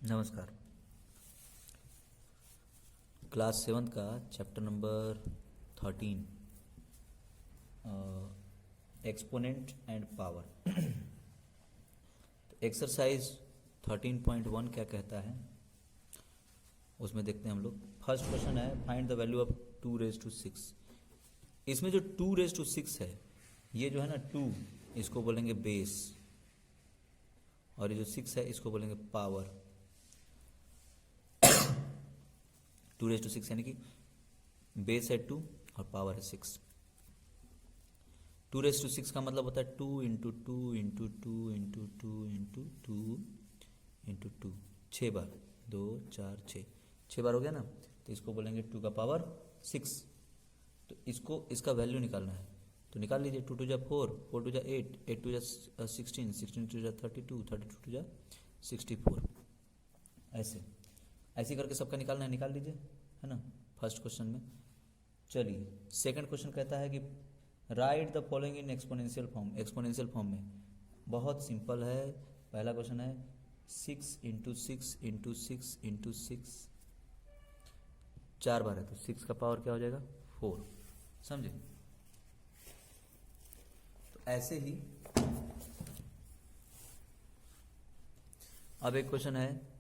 नमस्कार। क्लास 7 का chapter number 13 exponent and power. Exercise 13.1 क्या कहता है उसमें देखते हैं हम लोग। फर्स्ट क्वेश्चन है फाइंड द वैल्यू ऑफ 2�6। इसमें जो 2�6 है ये जो है ना 2 इसको बोलेंगे बेस और ये जो 6 है इसको बोलेंगे पावर। 2�6 यानी कि बेस है 2 और पावर है 6। 2�6 का मतलब होता है 2 into 2 into 2 into 2 into 2 into 2, 6 बार, 2 4 6 बार हो गया ना। तो इसको बोलेंगे 2 का पावर 6। तो इसको इसका वैल्यू निकालना है तो निकाल लीजिए। 2 2 जा 4, 4 2 जा 8, 8 2 जा 16, 16 2 जा 32, 32 2 जा 64। ऐसे ऐसे करके सबका निकालना है, निकाल लीजिए, है ना, फर्स्ट क्वेश्चन में। चलिए सेकंड क्वेश्चन कहता है कि right the following in exponential form. Exponential form में बहुत सिंपल है। पहला क्वेश्चन है 6 इंटू 6 इंटू 6 इंटू 6, 4 बार है तो 6 का पावर क्या हो जाएगा 4। समझे? तो ऐसे ही अब एक क्वेश्चन है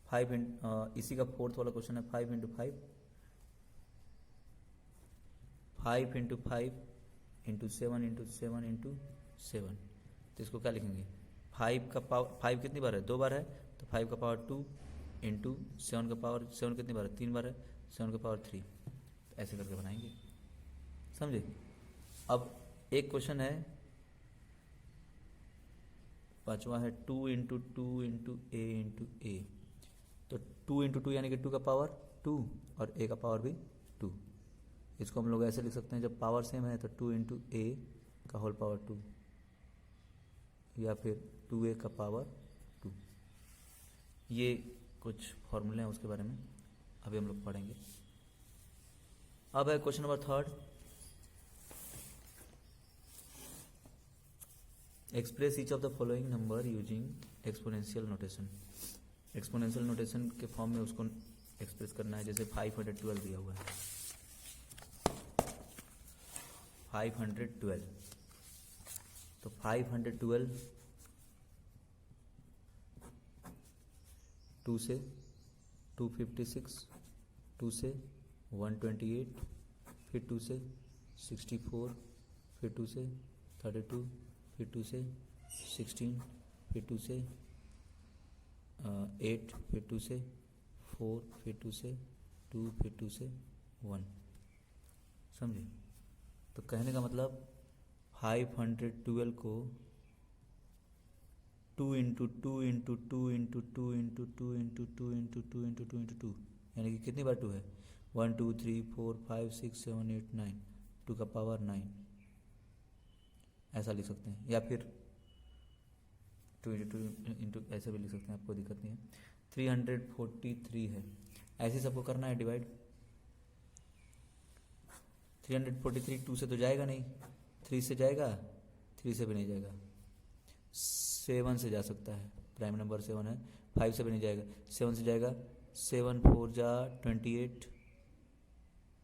5 इसी का फोर्थ वाला क्वेश्चन है 5 into 5, 5 into 5 into 7 into 7 into 7। तो इसको क्या लिखेंगे? 5 का पावर 5 कितनी बार है? 2 बार है तो 5 का पावर 2 इंटू 7 का पावर 7 कितनी बार है? 3 बार है, 7 का पावर 3। तो ऐसे करके बनाएंगे। समझे? अब एक क्वेश्चन है पांचवा है 2 इंटू 2 इंटू ए। तो 2 इंटू 2 यानी कि 2 का पावर 2 और a का पावर भी 2। इसको हम लोग ऐसे लिख सकते हैं जब पावर सेम है तो 2 इंटू ए का होल पावर 2 या फिर 2a का पावर 2। ये कुछ फॉर्मूले हैं उसके बारे में अभी हम लोग पढ़ेंगे। अब है question number third, express each of the following number using exponential notation. Exponential notation के फॉर्म में उसको एक्सप्रेस करना है। जैसे 512 दिया हुआ है, 512 तो 512 2 से 256, 2 से 128, फिर 2 से 64, फिर 2 से 32, फिर 2 से 16, फिर 2 से 8, फिर 2 से 4, फिर 2 से 2, फिर 2 से 1। समझे? तो कहने का मतलब 512 को 2 into 2 into 2 into 2 into 2 into 2 into 2 into 2 into 2 यानी कि कितनी बार 2 है? 1 2 3 4 5 6 7 8 9, 2 का पावर 9। ऐसा लिख सकते हैं या फिर 2 इंटू 2 इंटू ऐसे भी लिख सकते हैं, आपको दिक्कत नहीं है। 343 है, ऐसे सबको करना है डिवाइड। 343 2 से तो जाएगा नहीं, 3 से जाएगा, 3 से भी नहीं जाएगा, 7 से जा सकता है, प्राइम नंबर 7 है। 5 से भी नहीं जाएगा, 7 से जाएगा। 7 4 जा 28,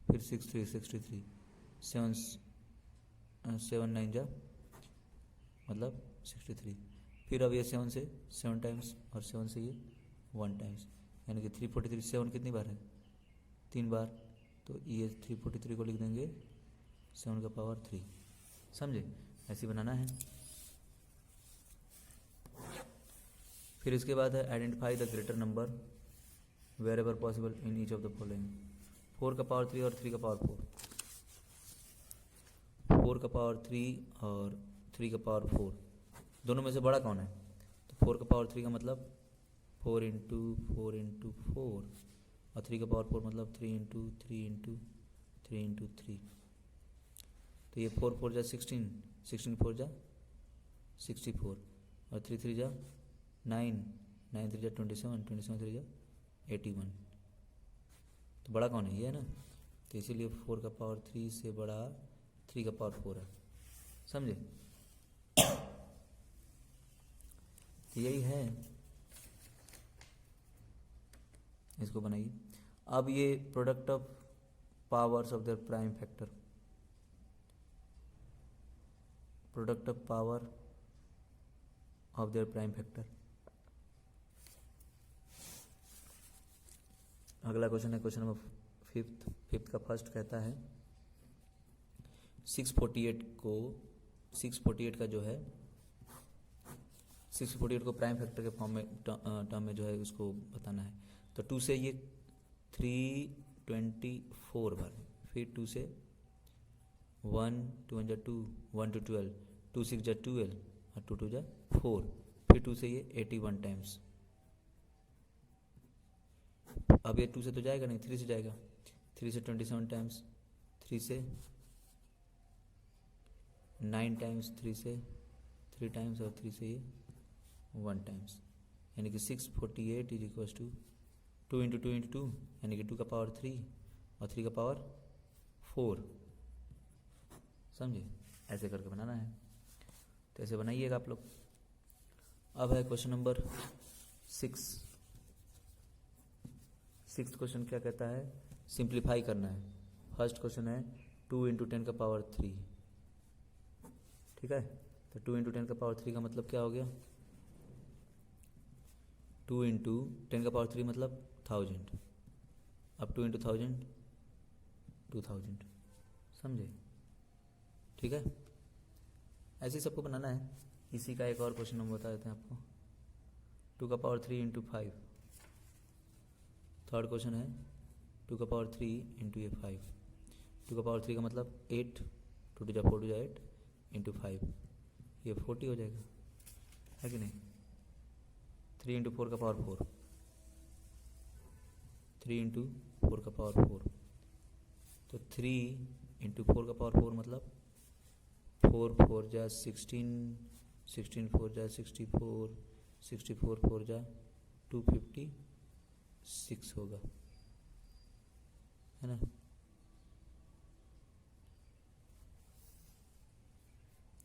फिर 6 3 63, 7 9 जा मतलब 63। फिर अब ये 7 से 7 टाइम्स और 7 से ये 1 टाइम्स, यानी कि 343 7 कितनी बार है? 3 बार। तो ये 343 को लिख देंगे 7 का पावर 3। समझे? ऐसे बनाना है। फिर इसके बाद है identify the greater number wherever possible in each of the following. 4 का पावर 3 और 3 का पावर 4, 4 का पावर 3 और 3 का पावर 4, दोनों में से बड़ा कौन है? तो 4 का पावर 3 का मतलब 4 इंटू 4 इंटू 4 और 3 का पावर 4 मतलब 3 इंटू 3 इंटू 3 इंटू 3। तो ये 4 4 जा 16, 16 4 जा 64 और 3 3 जा 9, 9 3 जा 27, 27 3 जा 81। तो बड़ा कौन है? ये है ना। तो इसीलिए 4 का पावर 3 से बड़ा 3 का पावर 4 है। समझे? यही है इसको बनाइए। अब ये product of powers of their prime factor, product of power of their prime factor. अगला क्वेश्चन है क्वेश्चन नंबर फिफ्थ का फर्स्ट कहता है 648 का जो है 648 को प्राइम फैक्टर के फॉर्म में टर्म में जो है उसको बताना है। तो 2 से ये 324 बार, फिर 2 से 1 2 1 2 1 to 12 2 6 12 और 2 2 4, फिर 2 से ये 81 टाइम्स। अब ये 2 से तो जाएगा नहीं, 3 से जाएगा, 3 से 27 टाइम्स, 3 से 9 टाइम्स, 3 से 3 टाइम्स और 3 से ये 1 टाइम्स, यानी कि 648 is equal to 2 into 2 into 2 यानी कि 2 का पावर 3 और 3 का पावर 4। समझे? ऐसे करके बनाना है, तो ऐसे बनाइएगा आप लोग। अब है क्वेश्चन नंबर 6th क्वेश्चन क्या कहता है, सिंप्लीफाई करना है। फर्स्ट क्वेश्चन है 2 इंटू 10 का पावर 3, ठीक है। तो 2 इंटू 10 का पावर 3 का मतलब क्या हो गया, 2 इंटू 10 का पावर 3 मतलब 1000। अब 2 इंटू 1000 2000, समझे? ठीक है, ऐसे ही सबको बनाना है। इसी का एक और क्वेश्चन हम बता देते हैं आपको, 2 का पावर 3 इंटू 5। थर्ड क्वेश्चन है 2 का पावर 3 इंटू ये 5। 2 का पावर 3 का मतलब 8, 2 2 4 2 8 इंटू 5, ये 40 हो जाएगा, है कि नहीं। 3 इंटू 4 का पावर 4, 3 इंटू 4 का पावर 4, तो 3 इंटू 4 का पावर 4 मतलब 4 4 जा 16, 16 4 जा 64, 64 4 जा 256 होगा, है ना।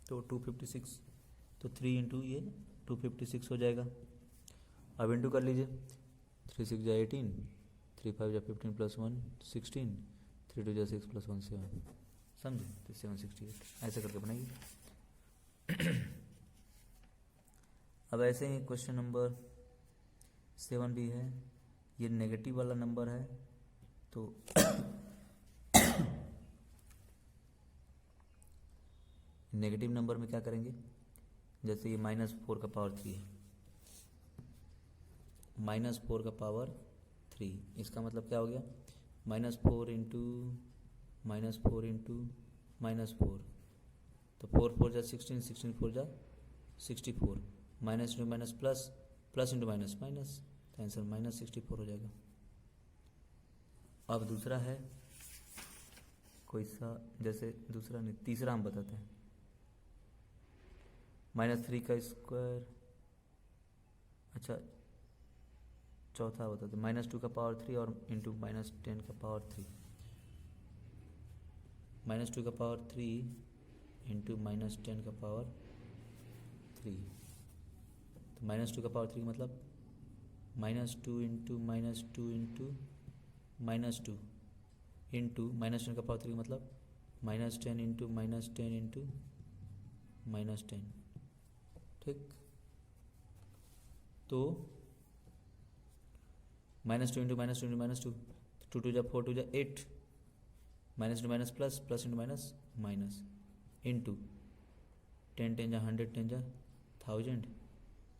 तो 256, तो 3 इंटू ये 256 हो जाएगा। अब इंटू कर लीजिए, 3 6 जा 18, 3 5 जा 15 प्लस 1 16, 3 2 जा 6 प्लस 1 7, समझे। तो 768 ऐसे करके बनाइए। अब ऐसे ही क्वेश्चन नंबर 7 भी है, ये नेगेटिव वाला नंबर है, तो नेगेटिव नंबर में क्या करेंगे, जैसे ये -4 का पावर 3 है, -4 का पावर 3, इसका मतलब क्या हो गया, -4 इंटू -4 इंटू -4, तो 4 4 जा 16, 16 4 जा 64, minus into minus plus, plus into minus minus, तो आंसर -64 हो जाएगा। अब दूसरा है कोई सा, जैसे दूसरा नहीं तीसरा हम बताते हैं, -3 का स्क्वायर, अच्छा चौथा बताते हैं, -2 का पावर 3 और इंटू -10 का पावर 3, -2 का पावर 3 इंटू -10 का पावर 3, तो -2 का पावर 3 मतलब -2 इंटू -2 इंटू -2 इंटू -10 का पावर 3 मतलब -10 इंटू -10 इंटू -10, ठीक। तो -2 इंटू -2 इंटू -2, 2 2 जा 4 2 जा 8, minus into minus plus, plus into minus minus, into 10 10 जा 100, 10 जा 1000,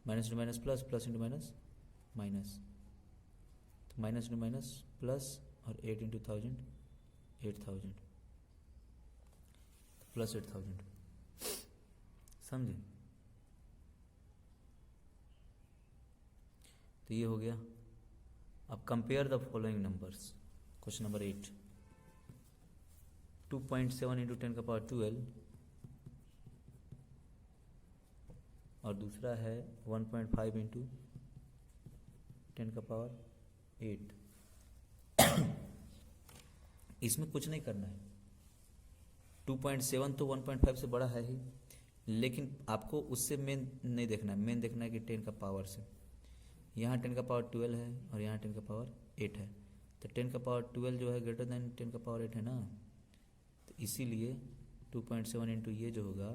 minus into minus plus, plus into minus minus, तो माइनस इंटू माइनस प्लस और 8 इंटू 1000 8000, प्लस 8000, समझे। तो ये हो गया। अब compare the following numbers, question number 8, 2.7 into 10 का पावर 12 और दूसरा है 1.5 इंटू 10 का पावर 8। इसमें कुछ नहीं करना है, 2.7 तो 1.5 से बड़ा है ही, लेकिन आपको उससे मेन नहीं देखना है, मेन देखना है कि 10 का पावर से। यहाँ 10 का पावर 12 है और यहाँ 10 का पावर 8 है, तो 10 का पावर 12 जो है ग्रेटर देन 10 का पावर 8 है ना, तो इसीलिए 2.7 इंटू ये जो होगा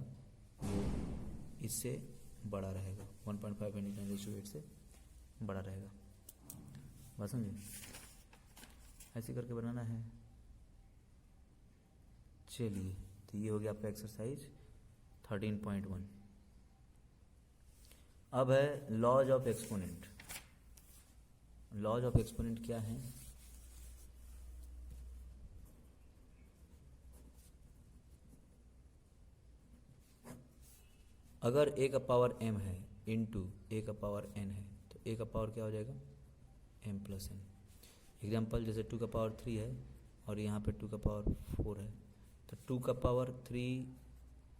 वो इससे बड़ा रहेगा, 1.5 इंटू 10⁸ से बड़ा रहेगा। बात समझे? ऐसे करके बनाना है। चलिए, तो ये हो गया आपका एक्सरसाइज 13.1। अब है laws of exponent. Laws of exponent क्या है? अगर a का पावर m है इंटू a का पावर n है, तो a का पावर क्या हो जाएगा? m plus n। एग्जाम्पल जैसे 2 का पावर 3 है और यहाँ पे 2 का पावर 4 है, तो 2 का पावर 3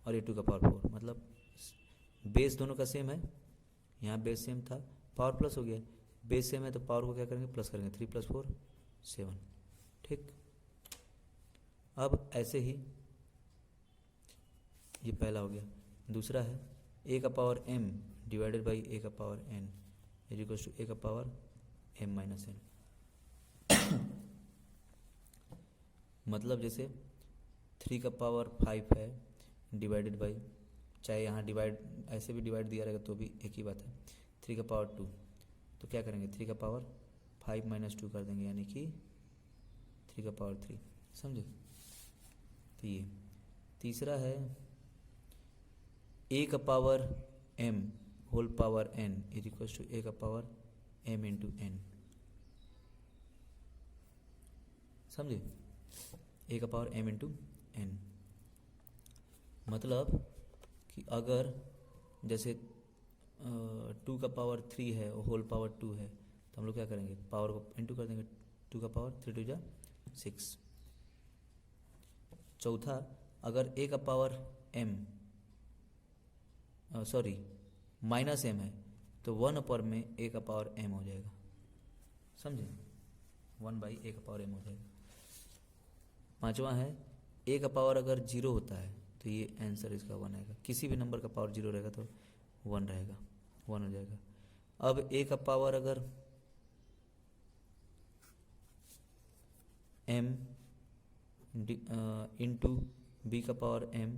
और ये 2 का पावर 4, मतलब बेस दोनों का सेम है। यहाँ बेस सेम था, पावर प्लस हो गया। बेस सेम है तो पावर को क्या करेंगे? प्लस करेंगे। 3 + 4 7। ठीक, अब ऐसे ही ये पहला हो गया। दूसरा है a का power m divided by a का power n is equal to a का पावर m माइनस n। मतलब जैसे 3 का पावर 5 है डिवाइडेड बाई, चाहे यहाँ डिवाइड ऐसे भी डिवाइड दिया रहेगा तो भी एक ही बात है, 3 का पावर 2, तो क्या करेंगे? 3 का पावर 5 माइनस 2 कर देंगे, यानी कि 3 का पावर 3। समझे? तो ये तीसरा है a का power m whole power n is equal to a का पावर m इंटू n। समझे? a का पावर m इंटू n, मतलब कि अगर जैसे 2 का पावर 3 है और होल पावर 2 है, तो हम लोग क्या करेंगे? पावर को इंटू कर देंगे। 2 का पावर 3 2 जा 6। चौथा, अगर a का पावर m माइनस m है, तो 1 में a का पावर m हो जाएगा। समझे? 1/a का पावर m हो जाएगा। पांचवा है a का पावर अगर 0 होता है तो ये आंसर इसका 1 आएगा। किसी भी नंबर का पावर 0 रहेगा तो 1 रहेगा, 1 हो जाएगा। अब a का पावर अगर m इंटू b का पावर m,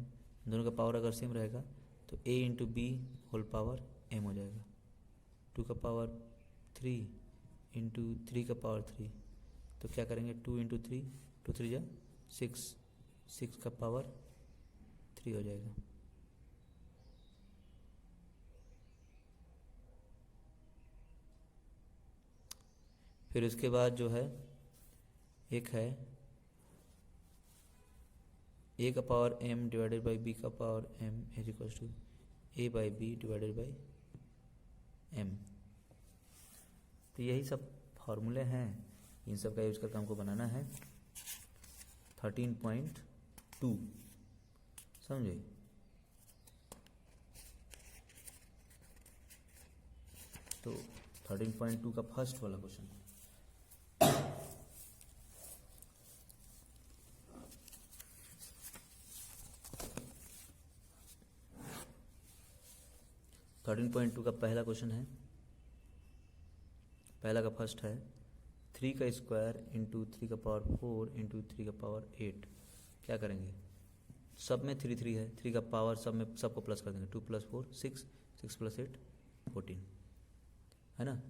दोनों का पावर अगर सेम रहेगा तो a into B whole power m हो जाएगा। 2 का पावर 3 इंटू 3 का पावर 3, तो क्या करेंगे? 2 इंटू 3, 2 3 जा 6, 6 का पावर 3 हो जाएगा। फिर उसके बाद जो है एक है a का power m divided by b का power m is equal to a by B divided by m। तो यही सब फॉर्मूले हैं, इन सब का यूज करके हमको बनाना है 13.2। समझे? तो 13.2 का फर्स्ट वाला क्वेश्चन, थर्टीन पॉइंट टू का पहला क्वेश्चन है, पहला का फर्स्ट है 3 का स्क्वायर इंटू 3 का पावर 4 इंटू 3 का पावर 8। क्या करेंगे? सब में 3 3 है, 3 का पावर सब में सबको प्लस कर देंगे। 2 + 4 6, 6 + 8 14, है ना।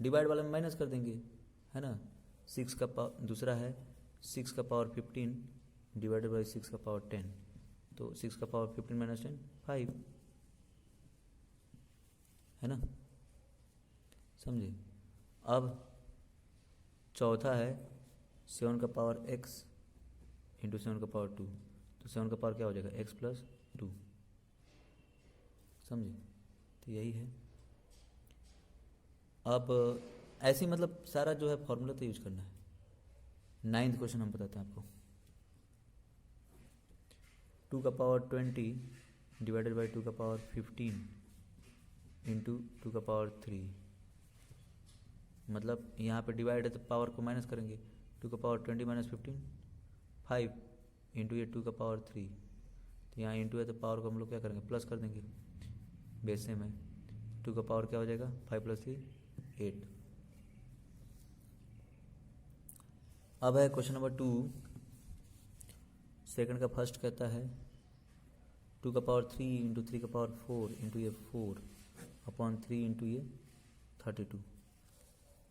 डिवाइड वाले में माइनस कर देंगे, है ना। 6 का पावर, दूसरा है 6 का पावर 15 डिवाइडेड बाई 6 का पावर 10, तो 6 का पावर 15 माइनस 10 5, है ना। समझे? अब चौथा है 7 का पावर x इंटू 7 का पावर 2, तो 7 का पावर क्या हो जाएगा? x + 2। समझे? तो यही है। अब ऐसे मतलब सारा जो है फॉर्मूला तो यूज करना है। 9th क्वेश्चन हम बताते हैं आपको। 2 का पावर 20 डिवाइडेड बाई 2 का पावर 15 इंटू 2 का पावर 3, मतलब यहाँ पे डिवाइड है तो पावर को माइनस करेंगे। 2 का पावर 20 माइनस 15 5 इंटू ये 2 का पावर 3, तो यहाँ इंटू है तो पावर को हम लोग क्या करेंगे? प्लस कर देंगे। बेस सेम है। 2 का पावर क्या हो जाएगा? 5 + 3 8। अब है क्वेश्चन नंबर 2, सेकंड का फर्स्ट कहता है 2 का पावर 3 इंटू 3 का पावर 4 इंटू ये 4 अपॉन 3 इंटू ये 32।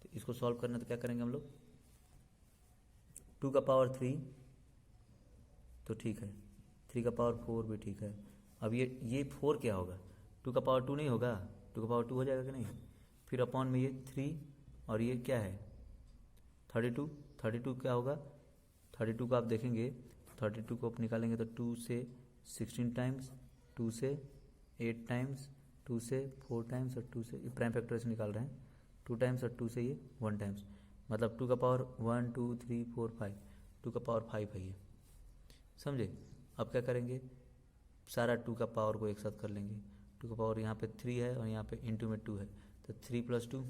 तो इसको सॉल्व करना तो क्या करेंगे हम लोग, 2 का पावर 3 तो ठीक है, 3 का पावर 4 भी ठीक है। अब ये 4 क्या होगा, 2 का पावर 2 नहीं होगा, 2 का पावर 2 हो जाएगा कि नहीं, फिर अपॉन में ये 3 और ये क्या है 32, 32 क्या होगा, 32 को आप देखेंगे 32 को आप निकालेंगे तो 2 से 16 टाइम्स, 2 से 8 टाइम्स, 2 से 4 टाइम्स और 2 से प्राइम फैक्टर से निकाल रहे हैं 2 टाइम्स और 2 से ये 1 टाइम्स, मतलब 2 का पावर 1 2 3 4 5, 2 का पावर 5 है ये, समझे। अब क्या करेंगे, सारा 2 का पावर को एक साथ कर लेंगे, 2 का पावर यहाँ पे 3 है और यहाँ पे इंटू में 2 है तो 3 + 2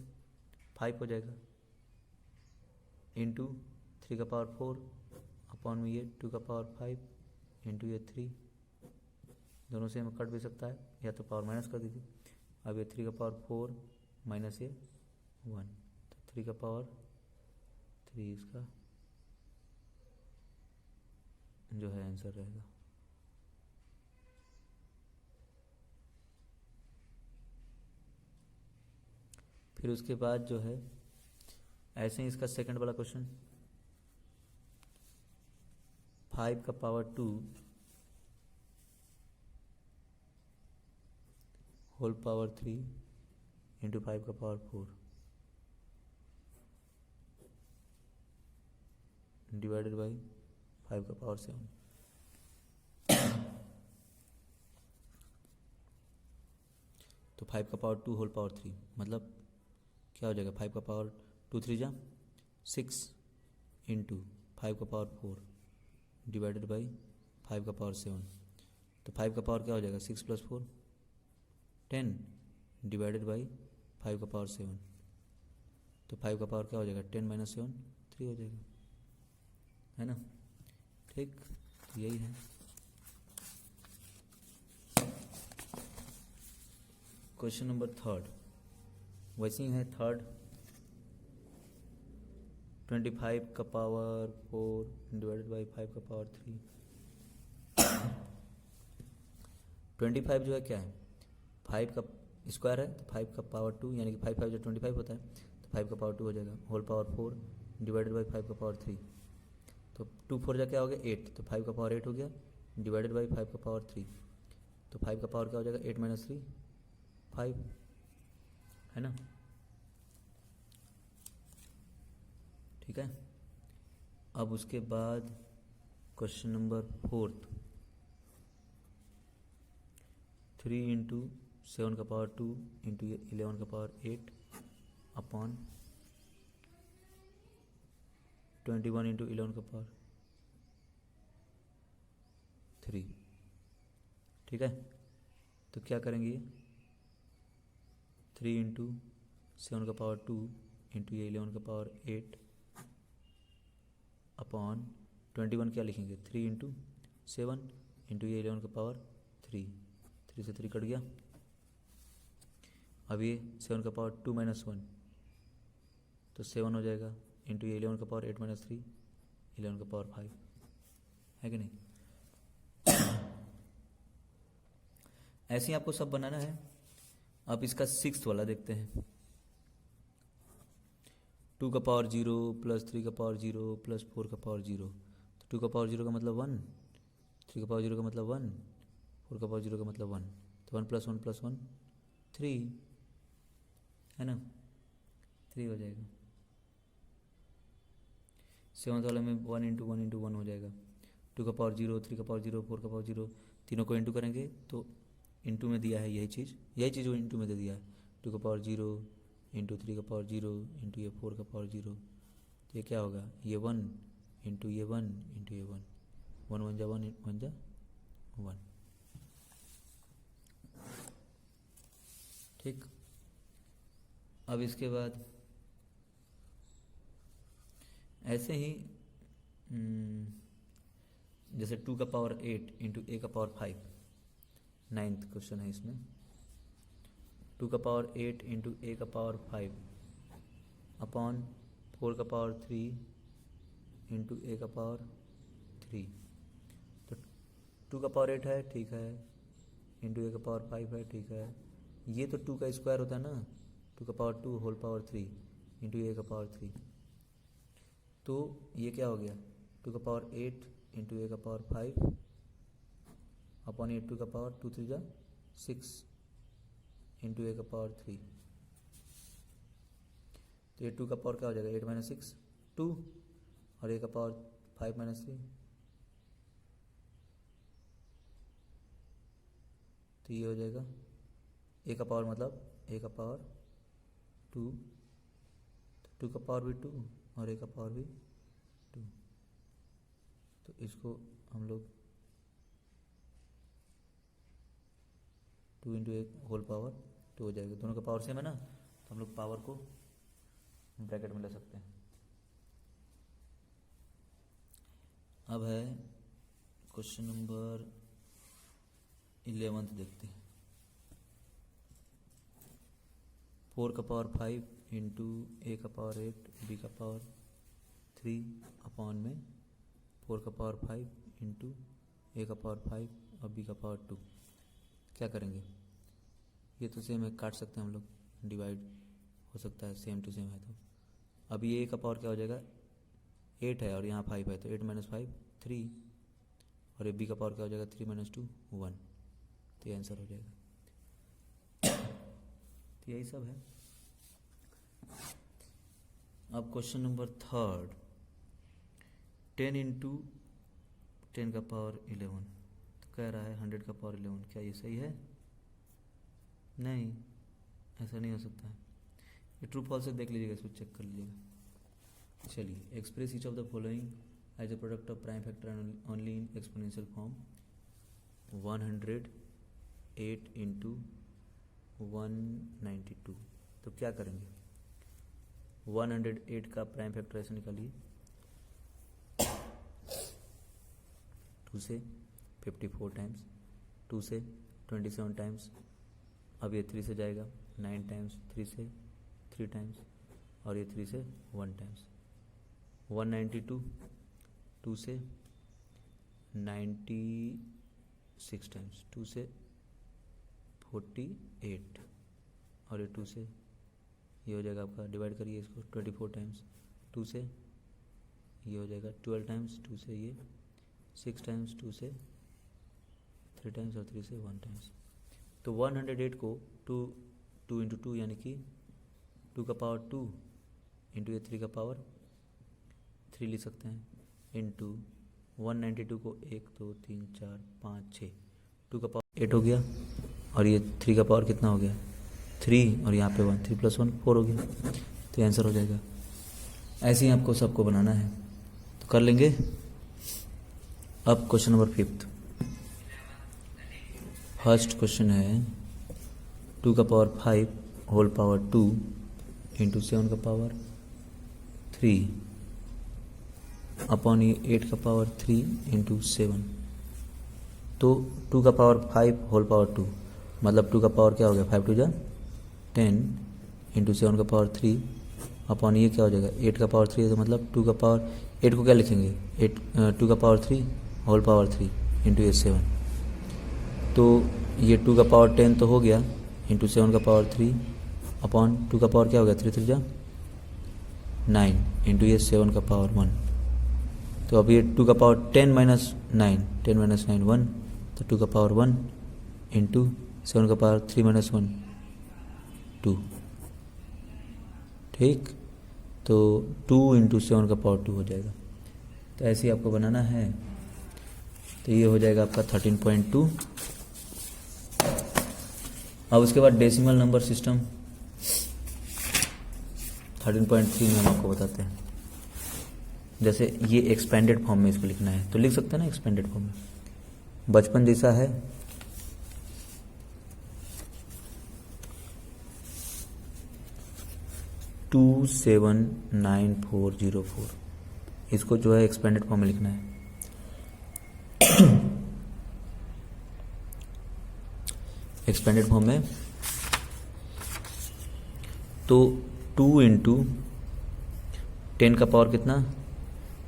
5 हो जाएगा, इंटू 3 का पावर 4 अपॉन में ये 2 का पावर 5 इंटू ये 3, दोनों से हमें कट भी सकता है या तो पावर माइनस कर दीजिए। अब ये 3 का पावर 4 माइनस ये 1 तो 3 का पावर 3 इसका जो है आंसर रहेगा। फिर उसके बाद जो है ऐसे ही इसका सेकंड वाला क्वेश्चन 5 का पावर 2 होल पावर 3 इंटू 5 का पावर 4 डिवाइडेड बाई 5 का पावर 7। तो 5 का पावर 2 होल पावर 3 मतलब क्या हो जाएगा, 5 का पावर 2 3 जा 6 इंटू 5 का पावर 4 डिवाइडेड बाई 5 का पावर 7। तो 5 का पावर क्या हो जाएगा 6 + 4 10 डिवाइडेड बाई 5 का पावर 7। तो 5 का पावर क्या हो जाएगा 10 - 7 3 हो जाएगा, है ना। ठीक, तो यही है। क्वेश्चन नंबर 3 वैसे ही है थर्ड, 25 का पावर 4 डिवाइडेड बाई 5 का पावर 3। 25 जो है क्या है 5 का स्क्वायर है तो 5 का पावर 2 यानी कि 5 5 जो 25 होता है तो 5 का पावर 2 हो जाएगा, होल पावर 4 डिवाइडेड बाई 5 का पावर 3। तो 2 4 जा क्या हो गया 8, तो 5 का पावर 8 हो गया डिवाइडेड बाई 5 का पावर 3। तो 5 का पावर क्या हो जाएगा 8 - 3 5, है ना। ठीक है। अब उसके बाद क्वेश्चन नंबर 4 3 इंटू 7 का पावर 2 इंटू 11 का पावर 8 अपॉन 21 इंटू 11 का पावर 3। ठीक है, तो क्या करेंगे 3 इंटू 7 का पावर 2 इंटू 11 का पावर 8 अपॉन 21 क्या लिखेंगे 3 इंटू 7 इंटू 11 का पावर 3, 3 से 3 कट गया। अब ये 7 का पावर 2 - 1 तो 7 हो जाएगा इंटू 11 का पावर 8 - 3 11 का पावर 5, है कि नहीं। ऐसे ही आपको सब बनाना है। अब इसका 6th वाला देखते हैं, 2 का पावर 0 प्लस 3 का पावर 0 प्लस 4 का पावर 0। तो 2 का पावर 0 का मतलब 1, 3 का पावर 0 का मतलब 1, 4 का पावर 0 का मतलब 1, तो 1 + 1 + 1 3, है ना, 3 हो जाएगा। 7th वाले में 1 × 1 × 1 हो जाएगा। 2 का पावर 0, 3 का पावर 0, 4 का पावर 0, तीनों को इंटू करेंगे तो इंटू में दिया है यही चीज़ वो इंटू में दे दिया है। 2 का पावर 0 इंटू 3 का पावर 0 इंटू ये 4 का पावर 0, तो ये क्या होगा ये 1 इंटू ये 1 इंटू ये 1, 1 1 जा 1 1 जा 1। ठीक, अब इसके बाद ऐसे ही जैसे 2 का पावर 8 इंटू a का पावर 5, 9th क्वेश्चन है इसमें। 2 का पावर 8 इंटू a का पावर 5 अपॉन 4 का पावर 3 इंटू ए का पावर 3। तो 2 का पावर 8 है, ठीक है, इंटू ए का पावर 5 है, ठीक है। ये तो 2 का स्क्वायर होता है ना, 2 का पावर 2 होल पावर 3 इंटू ए का पावर 3। तो ये क्या हो गया, 2 का पावर 8 इंटू ए का पावर 5 अपॉन 8 2 का पावर 2 3 जा 6 इंटू ए का पावर 3। तो ये 2 का पावर क्या हो जाएगा, 8 माइनस 6 2, और ए का पावर 5 माइनस 3, तो ये हो जाएगा ए का पावर मतलब ए का पावर 2, तो 2 का पावर भी 2 और ए का पावर भी 2। तो इसको हम लोग 2 इंटू ए होल पावर 2 हो जाएगा। दोनों का पावर सेम है ना, तो हम लोग पावर को ब्रैकेट में ले सकते हैं। अब है क्वेश्चन नंबर 11 देखते हैं। 4 का पावर 5 इंटू ए का पावर 8 बी का पावर 3 अपॉन में 4 का पावर 5 इंटू ए का पावर 5 और बी का पावर 2। क्या करेंगे, ये तो सेम है, काट सकते हैं हम लोग, डिवाइड हो सकता है, सेम टू सेम है। तो अभी ए का पावर क्या हो जाएगा, 8 है और यहाँ 5 है, तो 8 माइनस 5 3, और ये बी का पावर क्या हो जाएगा, 3 माइनस 2 1। तो ये आंसर हो जाएगा। तो यही सब है। अब क्वेश्चन नंबर 3, 10 इंटू 10 का पावर 11, तो कह रहा है 100 का पावर 11। क्या ये सही है? नहीं, ऐसा नहीं हो सकता है। ये ट्रू फॉल्स से देख लीजिएगा, इसको चेक कर लीजिएगा। चलिए, express each of the following as a product of prime factor only in exponential form. 108 into 192। तो क्या करेंगे, 108 का प्राइम फैक्टर ऐसे निकालिए, 2 से 54 टाइम्स, 2 से 27 टाइम्स, अब ये 3 से जाएगा 9 टाइम्स, 3 से 3 टाइम्स, और ये 3 से 1 टाइम्स। 192, 2 से 96 टाइम्स, 2 से 48, और ये 2 से ये हो जाएगा आपका, डिवाइड करिए इसको 24 टाइम्स, 2 से ये हो जाएगा 12 टाइम्स, 2 से ये 6 टाइम्स, 2 से 3 टाइम्स और 3 से 1 टाइम्स। तो 108 को 2 इंटू 2 यानी कि 2 का पावर 2 इंटू ये 3 का पावर 3 लिख सकते हैं, इंटू 192 को 1 2 3 4 5 6, 2 का पावर 8 हो गया, और ये 3 का पावर कितना हो गया 3, और यहाँ पे 1, 3 + 1 4 हो गया। तो आंसर हो जाएगा। ऐसे ही आपको सबको बनाना है, तो कर लेंगे। अब क्वेश्चन नंबर 5, फर्स्ट क्वेश्चन है 2 का पावर 5 होल पावर 2 इंटू 7 का पावर 3 अपॉन ये 8 का पावर 3 इंटू 7। तो 2 का पावर 5 होल पावर 2 मतलब 2 का पावर क्या हो गया, 5 2 जा 10 इंटू 7 का पावर 3 अपॉन ये क्या हो जाएगा, 8 का पावर 3 है, तो मतलब 2 का पावर 8 को क्या लिखेंगे, 2 का पावर 3 होल पावर 3 इंटू ये 7। तो ये 2 का पावर 10 तो हो गया, इंटू 7 का पावर 3 अपॉन 2 का पावर क्या हो गया, 3 3 जा 9 इंटू ये 7 का पावर 1। तो अब ये 2 का पावर 10 माइनस 9 10 माइनस 9 1, तो 2 का पावर 1 इंटू 7 का पावर 3 माइनस 1 2। ठीक, तो 2 इंटू 7 का पावर 2 हो जाएगा। तो ऐसे ही आपको बनाना है। तो ये हो जाएगा आपका 13.2। अब उसके बाद डेसिमल नंबर सिस्टम 13.3 में हम आपको बताते हैं। जैसे ये एक्सपेंडेड फॉर्म में इसको लिखना है, तो लिख सकते हैं ना एक्सपेंडेड फॉर्म में। बचपन जैसा है, टू 79404, इसको जो है एक्सपेंडेड फॉर्म में लिखना है। एक्सपेंडेड फॉर्म में तो 2 इंटू 10 का पावर कितना,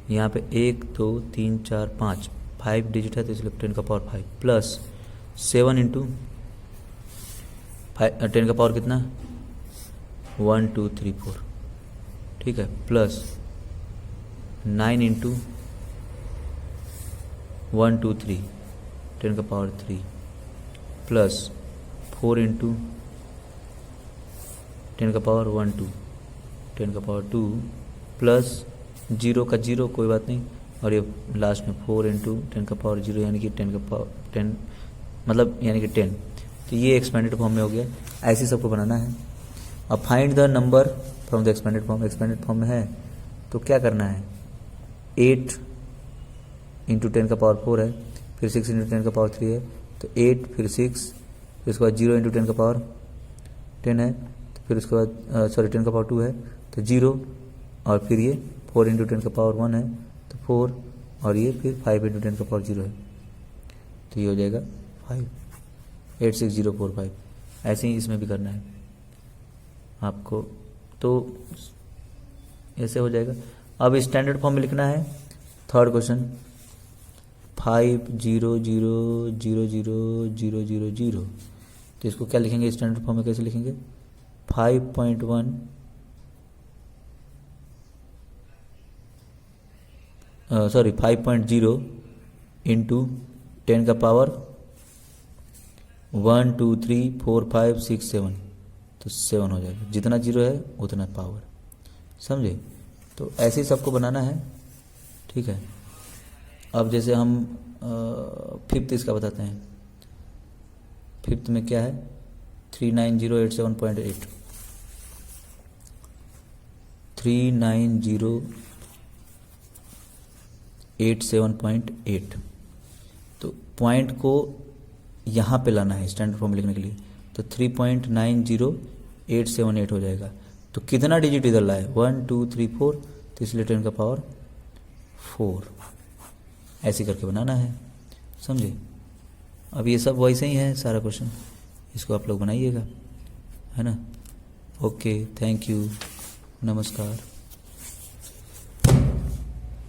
यहाँ पे 1 2 3 4 5 5 डिजिट है तो इसलिए 10 का पावर 5 प्लस 7 इंटू 10 का पावर कितना 1 2 3 4, ठीक है, प्लस 9 इंटू 1 2 3 10 का पावर 3 प्लस 4 इंटू 10 का पावर 1 2 10 का पावर 2 प्लस 0 का 0 कोई बात नहीं, और ये लास्ट में 4 इंटू 10 का पावर 0 यानी कि 10 का पावर 10 मतलब यानी कि 10। तो ये एक्सपेंडेड फॉर्म में हो गया, ऐसे सबको बनाना है। अब find the number from the expanded form, expanded form में है तो क्या करना है, 8 इंटू 10 का पावर 4 है, फिर 6 इंटू 10 का पावर 3 है, तो 8 फिर 6 फिर उसके बाद 0 इंटू 10 का पावर 10 है, तो फिर उसके बाद 10 का पावर 2 है तो 0, और फिर ये 4 इंटू 10 का पावर 1 है तो 4, और ये फिर 5 इंटू 10 का पावर 0 है, तो ये हो जाएगा 5 86045। ऐसे ही इसमें भी करना है आपको, तो ऐसे हो जाएगा। अब स्टैंडर्ड फॉर्म में लिखना है, थर्ड क्वेश्चन 5 0 0 0 0 0 0 0, तो इसको क्या लिखेंगे स्टैंडर्ड फॉर्म में, कैसे लिखेंगे 5.1 सॉरी 5.0 इंटू 10 का पावर 1 2 3 4 5 6 7, तो 7 हो जाएगा, जितना 0 है उतना पावर, समझे। तो ऐसे ही सबको बनाना है, ठीक है। अब जैसे हम फिफ्थ इसका बताते हैं, फिफ्थ में क्या है 39087.8 39087.8, तो पॉइंट को यहाँ पे लाना है स्टैंडर्ड फॉर्म लिखने के लिए, तो 3.90878 हो जाएगा। तो कितना डिजिट इधर लाए 1 2 3 4, तो इसलिए 10 का पावर 4, ऐसे करके बनाना है, समझे। अब ये सब वैसे ही है सारा क्वेश्चन, इसको आप लोग बनाइएगा, है ना। ओके, थैंक यू, नमस्कार।